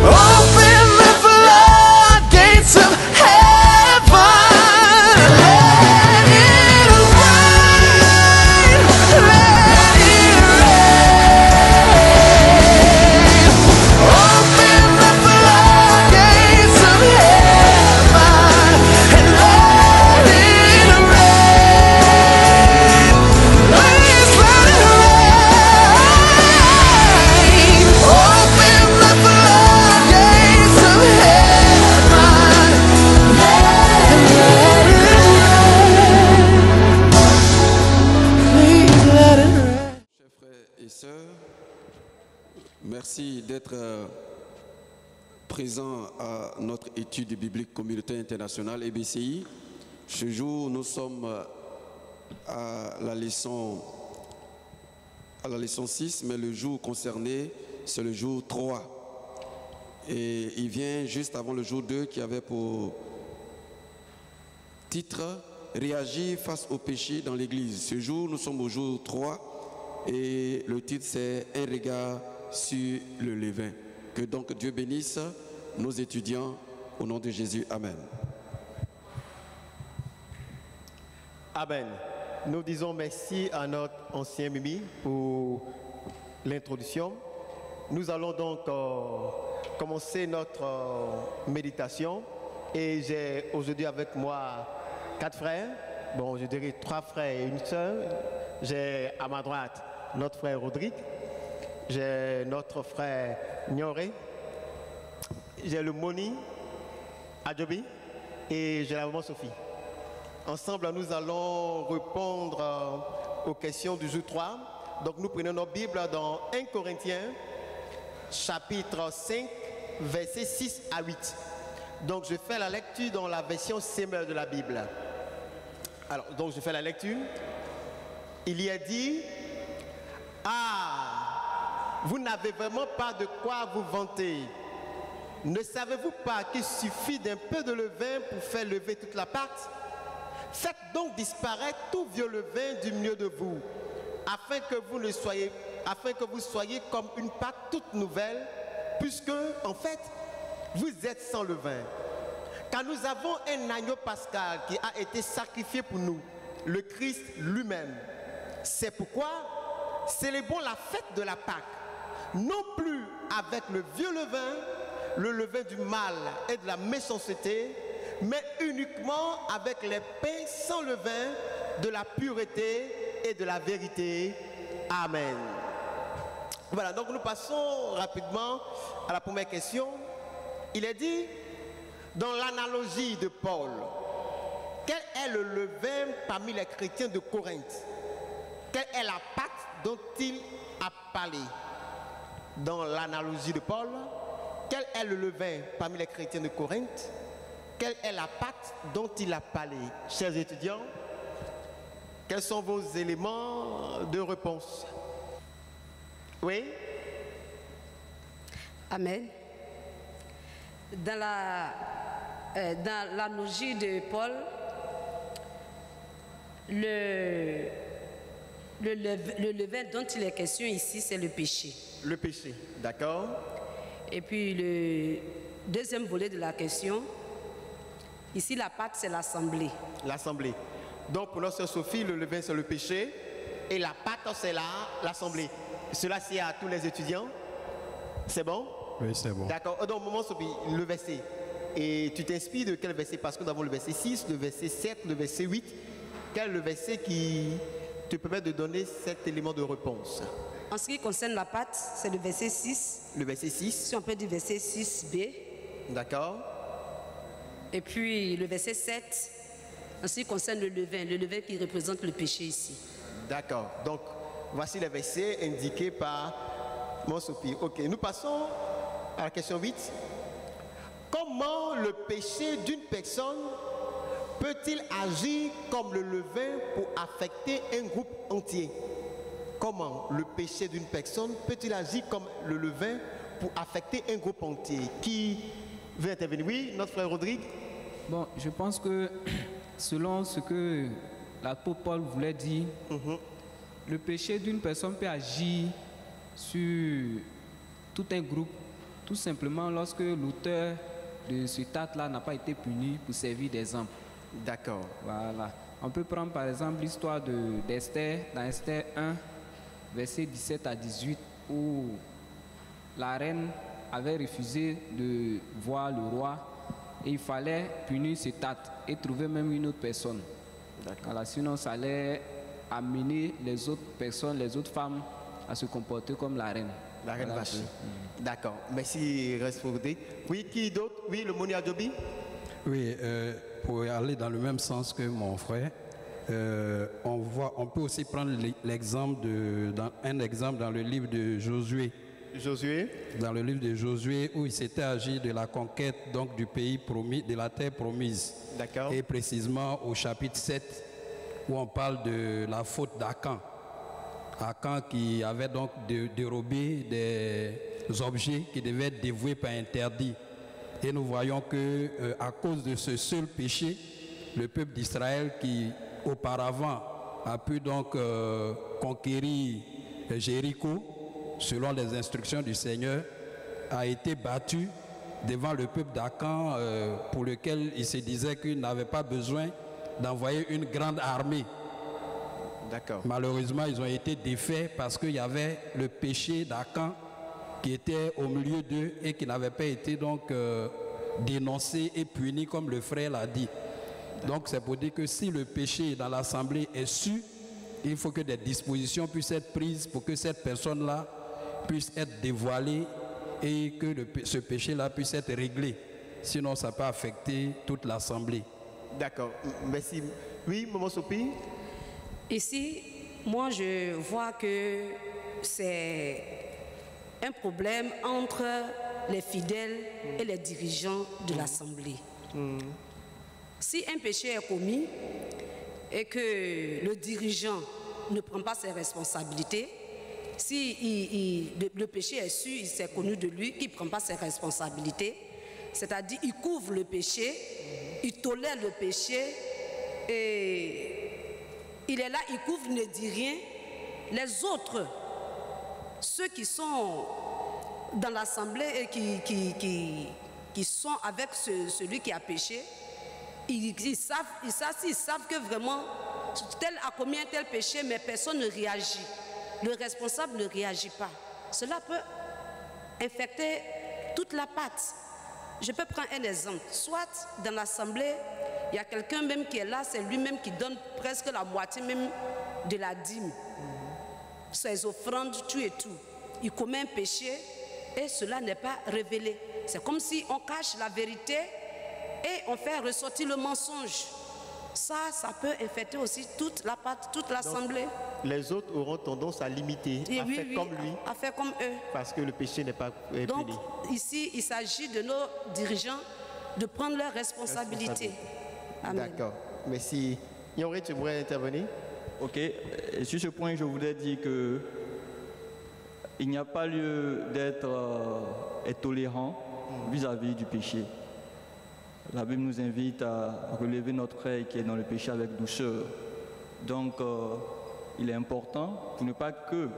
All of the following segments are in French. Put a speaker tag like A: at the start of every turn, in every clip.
A: Open the floodgates of heaven. Let it rain. Let it rain. Open the floodgates of heaven and let it rain. Please let it rain. Open the floodgates of heaven. Let it rain. Please let it rain.
B: Chers frères et sœurs, merci d'être présents à notre étude biblique communautaire internationale EBCI. Ce jour, nous sommes à la leçon 6, mais le jour concerné, c'est le jour 3. Et il vient juste avant le jour 2 qui avait pour titre « Réagir face au péché dans l'Église ». Ce jour, nous sommes au jour 3 et le titre c'est « Un regard sur le levain ». Que donc Dieu bénisse nos étudiants au nom de Jésus. Amen.
C: Amen. Nous disons merci à notre ancien Mimi pour l'introduction. Nous allons donc commencer notre méditation. Et j'ai aujourd'hui avec moi 4 frères. Bon, je dirais 3 frères et une sœur. J'ai à ma droite notre frère Rodrigue. J'ai notre frère Nyoré. J'ai le Moni Adjobi. Et j'ai la maman Sophie. Ensemble, nous allons répondre aux questions du jour 3. Donc, nous prenons notre Bible dans 1 Corinthiens, chapitre 5, versets 6 à 8. Donc, je fais la lecture dans la version Semeur de la Bible. Alors, donc, je fais la lecture. Il y a dit, « Ah, vous n'avez vraiment pas de quoi vous vanter. Ne savez-vous pas qu'il suffit d'un peu de levain pour faire lever toute la pâte? Faites donc disparaître tout vieux levain du milieu de vous, afin que vous soyez comme une pâte toute nouvelle, puisque, en fait, vous êtes sans levain. Car nous avons un agneau pascal qui a été sacrifié pour nous, le Christ lui-même. C'est pourquoi célébrons la fête de la Pâque, non plus avec le vieux levain, le levain du mal et de la méchanceté, mais uniquement avec les pains sans levain de la pureté et de la vérité. Amen. Voilà, donc nous passons rapidement à la première question. Il est dit, dans l'analogie de Paul, quel est le levain parmi les chrétiens de Corinthe? Quelle est la pâte dont il a parlé? Dans l'analogie de Paul, quel est le levain parmi les chrétiens de Corinthe? Quelle est la pâte dont il a parlé? Chers étudiants, quels sont vos éléments de réponse? Oui?
D: Amen. Dans l'analogie de Paul, le levain dont il est question ici, c'est le péché.
C: Le péché, d'accord.
D: Et puis le deuxième volet de la question, ici la pâte c'est l'assemblée.
C: L'assemblée. Donc pour notre sœur Sophie, le levain c'est le péché et la pâte c'est l'assemblée. Cela c'est à tous les étudiants. C'est bon?
E: Oui, c'est bon.
C: D'accord. Donc moment Sophie, le verset. Et tu t'inspires de quel verset? Parce que nous avons le verset 6, le verset 7, le verset 8. Quel est le verset qui te permet de donner cet élément de réponse?
D: En ce qui concerne la pâte, c'est le verset 6.
C: Le verset 6.
D: Si on peut dire verset 6b.
C: D'accord.
D: Et puis le verset 7, en ce qui concerne le levain qui représente le péché ici.
C: D'accord. Donc, voici les versets indiqués par mon Sophie. Ok, nous passons à la question 8. Comment le péché d'une personne peut-il agir comme le levain pour affecter un groupe entier? Comment le péché d'une personne peut-il agir comme le levain pour affecter un groupe entier? Qui veut intervenir? Oui, notre frère Rodrigue.
F: Bon, je pense que selon ce que l'apôtre Paul voulait dire, le péché d'une personne peut agir sur tout un groupe Tout simplement lorsque l'auteur de cet acte-là n'a pas été puni pour servir d'exemple.
C: D'accord.
F: Voilà. On peut prendre par exemple l'histoire d'Esther, dans Esther 1, versets 17 à 18, où la reine avait refusé de voir le roi et il fallait punir cet acte et trouver même une autre personne. Voilà, sinon ça allait amener les autres personnes, les autres femmes à se comporter comme la reine.
C: La reine
F: Voilà,
C: Vashti. D'accord. Merci, Resfordé. Oui, qui d'autre? Oui, le Moni Adjobi.
E: Oui, pour aller dans le même sens que mon frère, on peut aussi prendre l'exemple un exemple dans le livre de Josué.
C: Josué.
E: Dans le livre de Josué, où il s'était agi de la conquête donc du pays promis, de la terre promise.
C: D'accord.
E: Et précisément au chapitre 7, où on parle de la faute d'Akan. Akan qui avait donc dérobé des objets qui devaient être dévoués par interdit. Et nous voyons que à cause de ce seul péché, le peuple d'Israël qui auparavant a pu donc conquérir Jéricho, selon les instructions du Seigneur, a été battu devant le peuple d'Akan pour lequel il se disait qu'il n'avait pas besoin d'envoyer une grande armée.
C: D'accord.
E: Malheureusement, ils ont été défaits parce qu'il y avait le péché d'Akan qui était au milieu d'eux et qui n'avait pas été donc dénoncé et puni comme le frère l'a dit. Donc c'est pour dire que si le péché dans l'assemblée est su, il faut que des dispositions puissent être prises pour que cette personne-là puisse être dévoilée et que ce péché-là puisse être réglé. Sinon, ça peut affecter toute l'assemblée.
C: D'accord. Merci. Oui, Maman Sopi.
D: Ici, moi, je vois que c'est un problème entre les fidèles et les dirigeants de l'Assemblée. Si un péché est commis et que le dirigeant ne prend pas ses responsabilités, si le péché est su, il s'est connu de lui, qu'il ne prend pas ses responsabilités, c'est-à-dire il couvre le péché, il tolère le péché et il est là, il couvre, il ne dit rien. Les autres, ceux qui sont dans l'assemblée et qui sont avec celui qui a péché, ils savent que vraiment tel a commis un tel péché, mais personne ne réagit. Le responsable ne réagit pas. Cela peut infecter toute la pâte. Je peux prendre un exemple. Soit dans l'assemblée, il y a quelqu'un même qui est là, c'est lui-même qui donne presque la moitié même de la dîme. Ses offrandes, tout et tout. Il commet un péché et cela n'est pas révélé. C'est comme si on cache la vérité et on fait ressortir le mensonge. Ça peut infecter aussi toute la pâte, toute l'assemblée.
C: Les autres auront tendance à l'imiter, à faire comme lui,
D: à faire comme eux.
C: parce que le péché n'est pas puni.
D: Donc, ici, il s'agit de nos dirigeants de prendre leurs responsabilités. Amen.
C: D'accord. Merci. Yori, tu voudrais intervenir?
G: Ok. Et sur ce point, je voudrais dire que il n'y a pas lieu d'être intolérant vis-à-vis du péché. La Bible nous invite à relever notre œil qui est dans le péché avec douceur. Donc, il est important pour ne pas que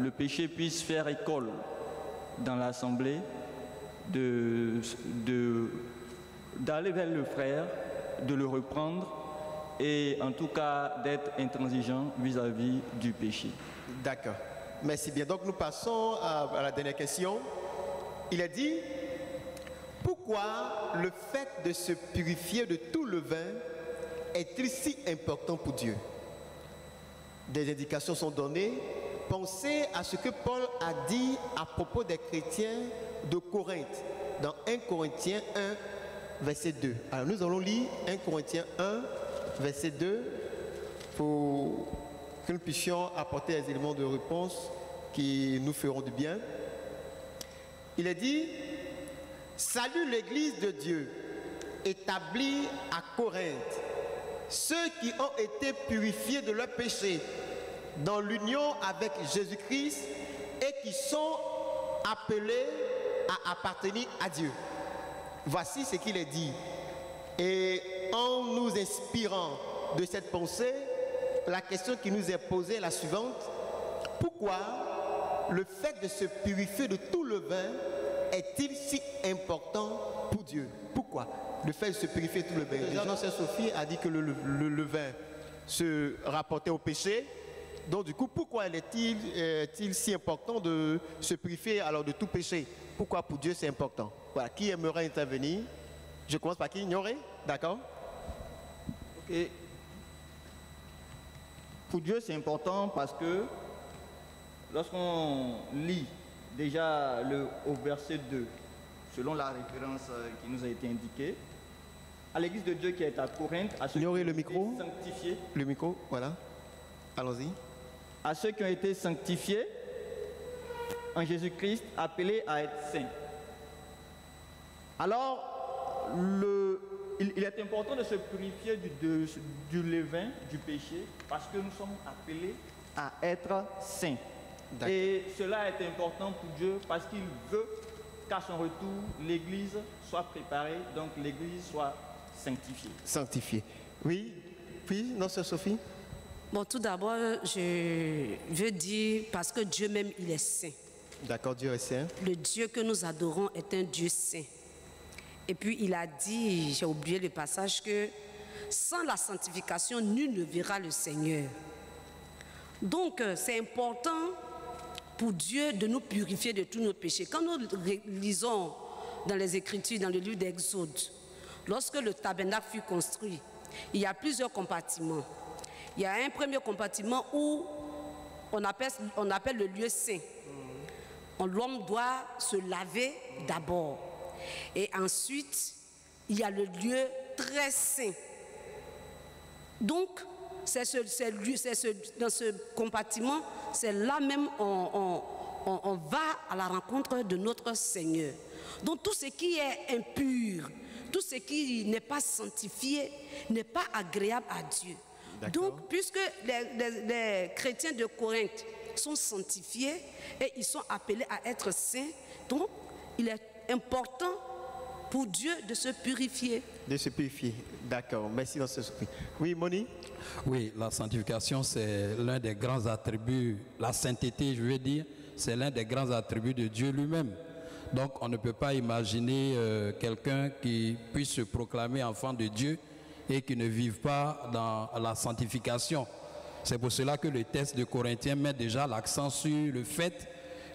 G: le péché puisse faire école dans l'assemblée, d'aller vers le frère, de le reprendre et en tout cas d'être intransigeant vis-à-vis du péché.
C: D'accord. Merci bien. Donc nous passons à la dernière question. Il a dit, pourquoi le fait de se purifier de tout levain est-il si important pour Dieu? Des indications sont données. Pensez à ce que Paul a dit à propos des chrétiens de Corinthe, dans 1 Corinthiens 1, verset 2. Alors nous allons lire 1 Corinthiens 1, verset 2, pour que nous puissions apporter des éléments de réponse qui nous feront du bien. Il est dit, salue l'église de Dieu, établie à Corinthe, ceux qui ont été purifiés de leurs péchés dans l'union avec Jésus-Christ et qui sont appelés à appartenir à Dieu. Voici ce qu'il est dit. Et en nous inspirant de cette pensée, la question qui nous est posée est la suivante. Pourquoi le fait de se purifier de tout levain est-il si important pour Dieu? Pourquoi? Le fait de se purifier tout le vin. Déjà, notre sœur Sophie a dit que le vin se rapportait au péché. Donc, du coup, pourquoi est-il si important de se purifier alors de tout péché? Pourquoi pour Dieu c'est important? Voilà, qui aimerait intervenir? Je commence par qui? Ignorer? D'accord?
G: Ok. Pour Dieu, c'est important parce que lorsqu'on lit déjà au verset 2, selon la référence qui nous a été indiquée, à l'église de Dieu qui est à Corinthe, à ceux qui ont
C: Ignorez le
G: été
C: micro.
G: sanctifiés,
C: Le micro, voilà. Allons-y.
G: à ceux qui ont été sanctifiés en Jésus-Christ, appelés à être saints. Alors, il est important de se purifier du levain, du péché, parce que nous sommes appelés à être saints.
C: D'accord.
G: Et cela est important pour Dieu parce qu'il veut qu'à son retour, l'Église soit préparée, donc l'Église soit sanctifiée.
C: Sanctifié. Oui. Puis, notre sœur Sophie?
D: Bon, tout d'abord, je veux dire, parce que Dieu même, il est saint.
C: D'accord, Dieu est saint.
D: Le Dieu que nous adorons est un Dieu saint. Et puis, il a dit, j'ai oublié le passage, que sans la sanctification, nul ne verra le Seigneur. Donc, c'est important pour Dieu de nous purifier de tous nos péchés. Quand nous lisons dans les Écritures, dans le livre d'Exode, lorsque le tabernacle fut construit, il y a plusieurs compartiments. Il y a un premier compartiment où on appelle le lieu saint. L'homme doit se laver d'abord. Et ensuite, il y a le lieu très saint. Donc, dans ce compartiment, c'est là même on va à la rencontre de notre Seigneur. Donc tout ce qui est impur, tout ce qui n'est pas sanctifié, n'est pas agréable à Dieu. Donc, puisque les chrétiens de Corinthe sont sanctifiés et ils sont appelés à être saints, donc il est important pour Dieu de se purifier.
C: De se purifier. D'accord. Merci, notre sœur Sophie. Oui, Moni?
E: Oui, la sanctification, c'est l'un des grands attributs, la sainteté, je veux dire, c'est l'un des grands attributs de Dieu lui-même. Donc, on ne peut pas imaginer quelqu'un qui puisse se proclamer enfant de Dieu et qui ne vive pas dans la sanctification. C'est pour cela que le texte de Corinthiens met déjà l'accent sur le fait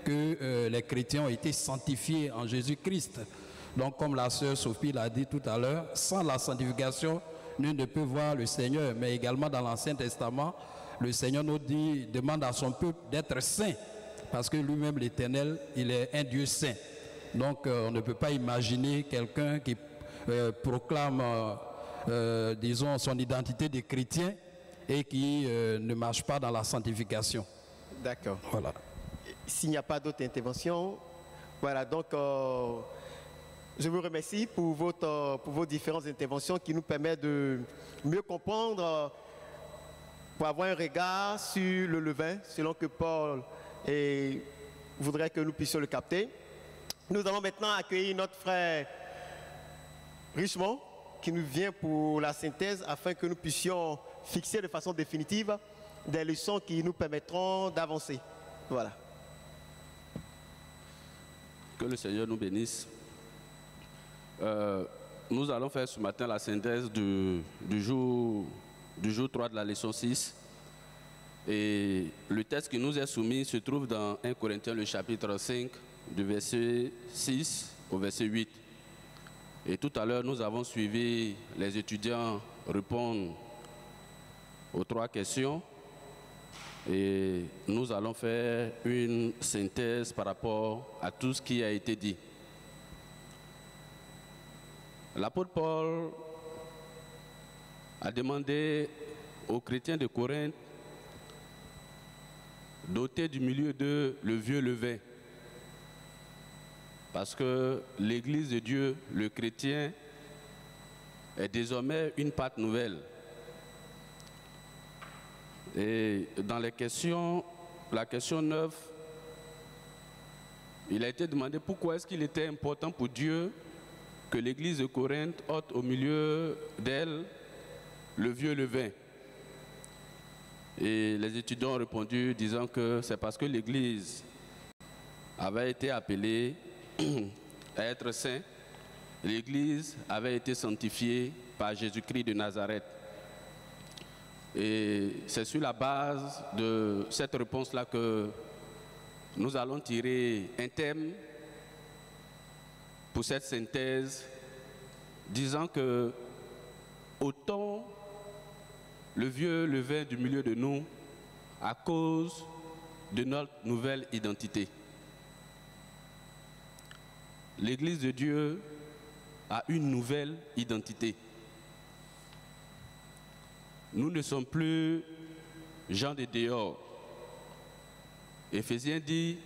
E: que les chrétiens ont été sanctifiés en Jésus-Christ. Donc, comme la sœur Sophie l'a dit tout à l'heure, sans la sanctification, nul ne peut voir le Seigneur. Mais également dans l'Ancien Testament, le Seigneur nous dit, demande à son peuple d'être saint, parce que lui-même, l'Éternel, il est un Dieu saint. Donc, on ne peut pas imaginer quelqu'un qui proclame, disons, son identité de chrétien et qui ne marche pas dans la sanctification.
C: D'accord.
E: Voilà.
C: S'il n'y a pas d'autres interventions, voilà, donc je vous remercie pour vos différentes interventions qui nous permettent de mieux comprendre, pour avoir un regard sur le levain, selon que Paul voudrait que nous puissions le capter. Nous allons maintenant accueillir notre frère Richemont, qui nous vient pour la synthèse, afin que nous puissions fixer de façon définitive des leçons qui nous permettront d'avancer. Voilà.
B: Que le Seigneur nous bénisse. Nous allons faire ce matin la synthèse du jour 3 de la leçon 6. Et le texte qui nous est soumis se trouve dans 1 Corinthiens, le chapitre 5, du verset 6 au verset 8. Et tout à l'heure, nous avons suivi les étudiants répondre aux 3 questions. Et nous allons faire une synthèse par rapport à tout ce qui a été dit. L'apôtre Paul a demandé aux chrétiens de Corinthe d'ôter du milieu d'eux le vieux levain. Parce que l'Église de Dieu, le chrétien, est désormais une pâte nouvelle. Et dans les questions, la question 9, il a été demandé pourquoi est-ce qu'il était important pour Dieu que l'Église de Corinthe ôte au milieu d'elle le vieux levain. Et les étudiants ont répondu disant que c'est parce que l'Église avait été appelée
H: à être saint, l'Église avait été sanctifiée par Jésus-Christ de Nazareth. Et c'est sur la base de cette réponse-là que nous allons tirer un thème pour cette synthèse, disant que autant le vieux levain du milieu de nous à cause de notre nouvelle identité. L'Église de Dieu a une nouvelle identité. Nous ne sommes plus gens de dehors. Éphésiens dit,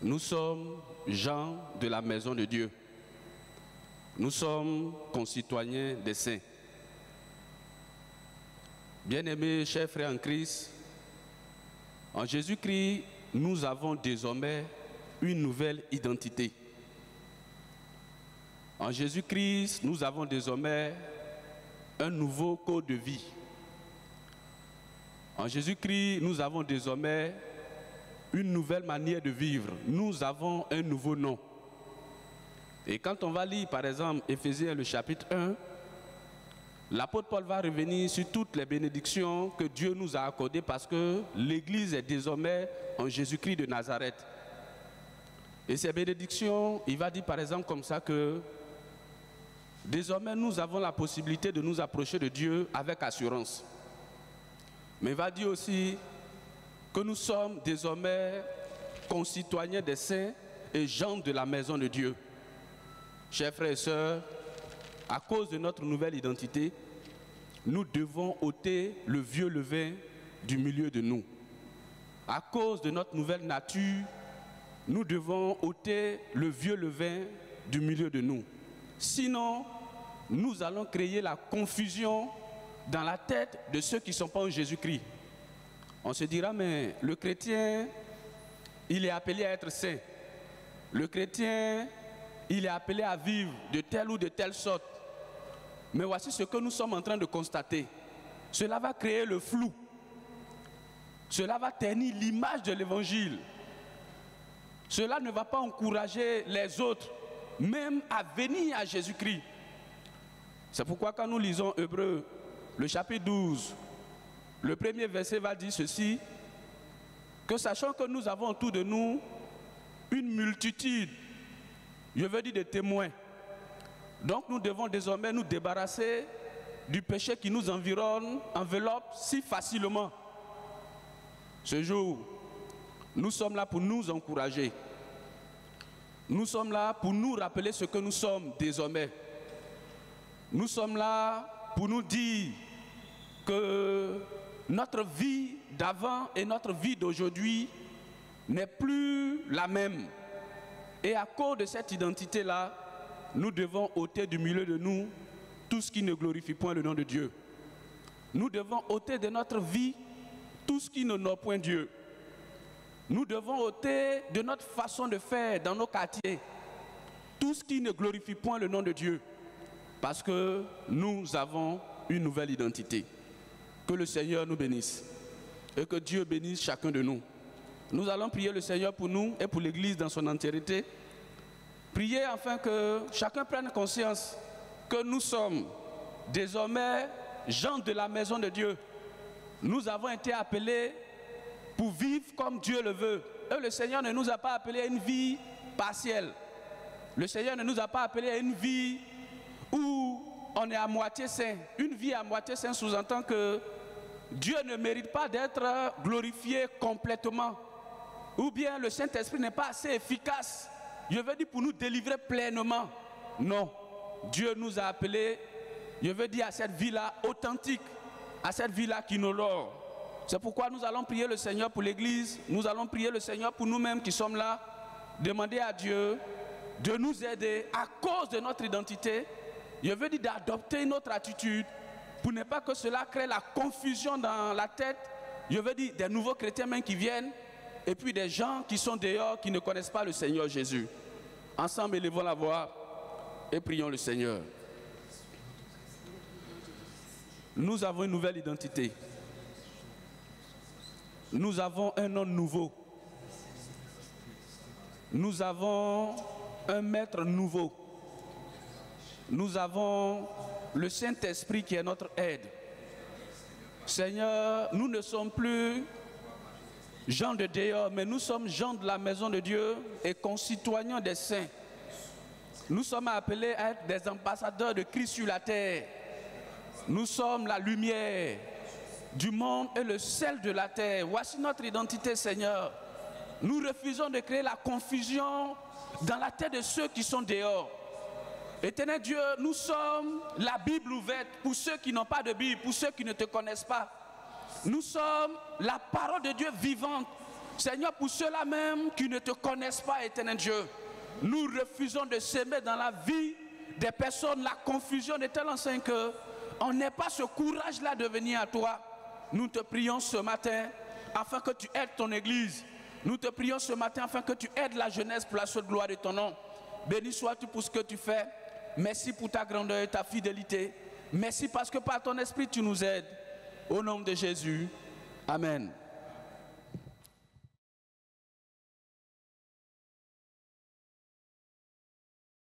H: nous sommes gens de la maison de Dieu. Nous sommes concitoyens des saints. Bien-aimés, chers frères en Christ, en Jésus-Christ, nous avons désormais une nouvelle identité. En Jésus-Christ, nous avons désormais un nouveau code de vie. En Jésus-Christ, nous avons désormais une nouvelle manière de vivre. Nous avons un nouveau nom. Et quand on va lire, par exemple, Éphésiens, le chapitre 1, l'apôtre Paul va revenir sur toutes les bénédictions que Dieu nous a accordées parce que l'Église est désormais en Jésus-Christ de Nazareth. Et ces bénédictions, il va dire par exemple comme ça que désormais nous avons la possibilité de nous approcher de Dieu avec assurance. Mais il va dire aussi que nous sommes désormais concitoyens des saints et gens de la maison de Dieu. Chers frères et sœurs, à cause de notre nouvelle identité, nous devons ôter le vieux levain du milieu de nous. À cause de notre nouvelle nature, nous devons ôter le vieux levain du milieu de nous. Sinon, nous allons créer la confusion dans la tête de ceux qui ne sont pas en Jésus-Christ. On se dira, mais le chrétien, il est appelé à être saint. Le chrétien, il est appelé à vivre de telle ou de telle sorte. Mais voici ce que nous sommes en train de constater. Cela va créer le flou. Cela va ternir l'image de l'évangile. Cela ne va pas encourager les autres, même à venir à Jésus-Christ. C'est pourquoi quand nous lisons Hébreux, le chapitre 12, le premier verset va dire ceci, que sachant que nous avons autour de nous une multitude, je veux dire de témoins, donc nous devons désormais nous débarrasser du péché qui nous enveloppe si facilement. Ce jour, nous sommes là pour nous encourager. Nous sommes là pour nous rappeler ce que nous sommes désormais. Nous sommes là pour nous dire que notre vie d'avant et notre vie d'aujourd'hui n'est plus la même. Et à cause de cette identité-là, nous devons ôter du milieu de nous tout ce qui ne glorifie point le nom de Dieu. Nous devons ôter de notre vie tout ce qui n'honore point Dieu. Nous devons ôter de notre façon de faire dans nos quartiers tout ce qui ne glorifie point le nom de Dieu. Parce que nous avons une nouvelle identité. Que le Seigneur nous bénisse. Et que Dieu bénisse chacun de nous. Nous allons prier le Seigneur pour nous et pour l'Église dans son entièreté. Prier afin que chacun prenne conscience que nous sommes désormais gens de la maison de Dieu. Nous avons été appelés pour vivre comme Dieu le veut. Et le Seigneur ne nous a pas appelés à une vie partielle. Le Seigneur ne nous a pas appelés à une vie où on est à moitié saint. Une vie à moitié saint sous-entend que Dieu ne mérite pas d'être glorifié complètement. Ou bien le Saint-Esprit n'est pas assez efficace, je veux dire, pour nous délivrer pleinement. Non, Dieu nous a appelés, je veux dire, à cette vie-là authentique, à cette vie-là qui nous honore. C'est pourquoi nous allons prier le Seigneur pour l'Église, nous allons prier le Seigneur pour nous-mêmes qui sommes là, demander à Dieu de nous aider à cause de notre identité, je veux dire d'adopter une autre attitude pour ne pas que cela crée la confusion dans la tête, je veux dire des nouveaux chrétiens même qui viennent et puis des gens qui sont dehors qui ne connaissent pas le Seigneur Jésus. Ensemble, élevons la voix et prions le Seigneur. Nous avons une nouvelle identité. Nous avons un nom nouveau. Nous avons un maître nouveau. Nous avons le Saint-Esprit qui est notre aide. Seigneur, nous ne sommes plus gens de dehors, mais nous sommes gens de la maison de Dieu et concitoyens des saints. Nous sommes appelés à être des ambassadeurs de Christ sur la terre. Nous sommes la lumière du monde et le sel de la terre. Voici notre identité, Seigneur. Nous refusons de créer la confusion dans la tête de ceux qui sont dehors. Éternel Dieu, nous sommes la Bible ouverte pour ceux qui n'ont pas de Bible, pour ceux qui ne te connaissent pas. Nous sommes la parole de Dieu vivante. Seigneur, pour ceux-là même qui ne te connaissent pas, Éternel Dieu, nous refusons de s'aimer dans la vie des personnes la confusion de tel enseigne que on n'ait pas ce courage-là de venir à toi. Nous te prions ce matin afin que tu aides ton Église. Nous te prions ce matin afin que tu aides la jeunesse pour la seule gloire de ton nom. Béni sois-tu pour ce que tu fais. Merci pour ta grandeur et ta fidélité. Merci parce que par ton esprit tu nous aides. Au nom de Jésus. Amen.